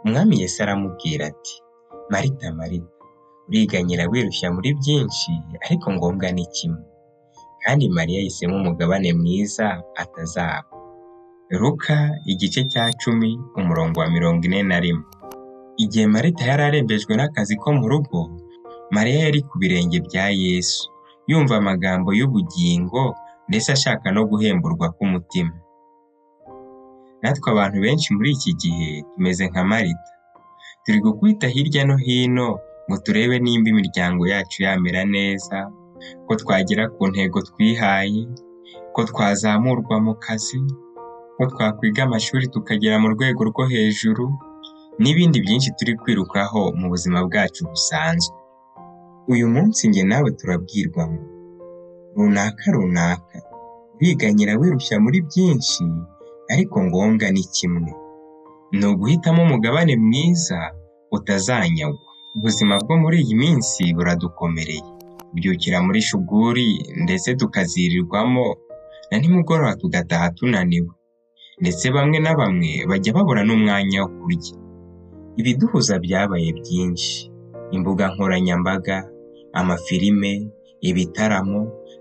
Umwami Yesu aramubwira ati, Marita, Marita, uriganyira wirushya muri byinshi, ariko ngombwa ni kimwe. Kandi Mariya yahisemo umugabane mwiza atazaba. Luka igice cya 10 umurongo wa 41. Igihe Marita yari arembejwe n'akazi ko mu rugo, Mariya yari ku birenge bya Yesu, yumva amagambo y'ubugingo ndetse ashaka no guhemburwa k'umutima. Natwe abantu benshi muri iki gihe tumeze nka Marita. Turi gukubita hirya no hino ngo turebe nimba imiryango yacu yamera neza, ko twagera ku ntego twihaye, ko twazamurwa mu kazi, ko twakwiga amashuri tukagera mu rwego rwo hejuru, n'ibindi byinshi turi kwirukaho mu buzima bwacu busanzwe. Uyu munsi njye nawe turabwirwa ngo runaka, uriganyira wirushya muri byinshi, ariko ngombwa ni kimwe. Ni uguhitamo umugabane mwiza utazanyagwa. Ubuzima bwo muri iyi minsi buradukomereye. Tubyukira muri shuguri ndetse tukazirirwamo, na nimugoroba tugataha tunaniwe. Ndetse bamwe na bamwe bajya babura n'umwanya wo kurya. Ibiduhuza byabaye byinshi: imbuga nkoranyambaga, amafilime, ibitaramo,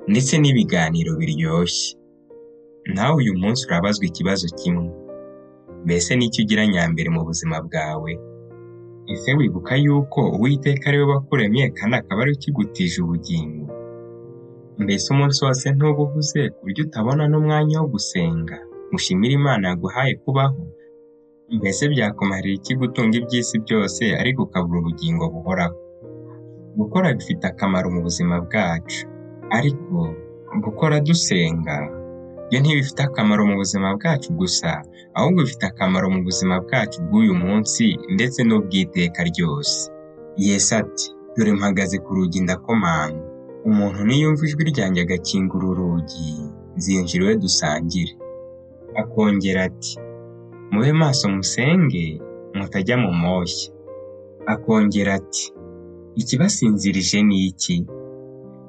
ndetse n'ibiganiro biryoshye. Nawe uyu munsi urabazwa ikibazo kimwe: mbese n'icyo ugira nyambere mu buzima bwawe? Ese wibuka yuko Uwiteka ari we wakuremye kandi akaba ari we ukigutije ubugingo? Mbese umunsi wose ntuba uhuze ku buryo utabona n'umwanya wo gusenga ushimira Imana yaguhaye kubaho? Mbese byakumarira iki gutunga iby'isi byose ariko ukabura ubugingo buhoraho? Gukora bifite akamaro mu buzima bwacu, ariko gukora dusenga byo ntibifite akamaro mu buzima bwacu gusa, ahubwo bifite akamaro mu buzima bwacu bw'uyu munsi ndetse n'ubw'iteka ryose. Yesu ati, dore mpagaze ku rugi ndakomanga. Umuntu niyumva ijwi ryanjye agakingura urugi, nzinjira iwe dusangire. Akongera ati, mube maso musenge mutajya mu moshya. Akongera ati, ikibasinzirije ni iki?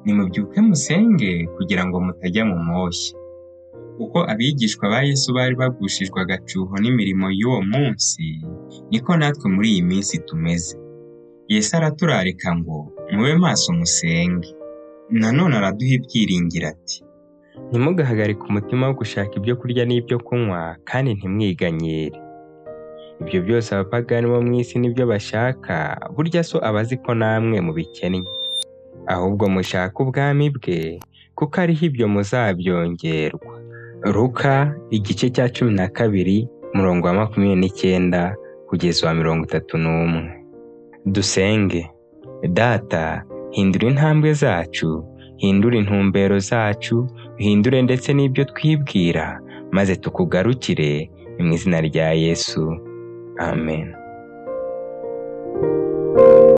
Nimubyuke musenge kugira ngo mutajya mu moshya. Uko abigishwa ba Yesu bari bagushijwe agacuho n'imirimo y'uwo munsi, niko natwe muri iyi minsi tumeze. Yesu araturarika ngo mube maso musenge. Nanone araduha ibyiringiro ati, ntimugahagarike umutima wo gushaka ibyo kurya n'ibyo kunywa, kandi ntimwiganyire. Ibyo byose abapagani bo mu isi nibyo bashaka, burya so abazi ko namwe mubikennye. Ahubwo mushake ubwami bwe, kuko ariho ibyo muzabyongerwa. Luka igice cya 12 umurongo wa 29 kugeza wa 31. Dusenge. Data, hindura intambwe zacu, hindura intumbero zacu, hindure ndetse n'ibyo twibwira, maze tukugarukire mu izina rya Yesu. Amen.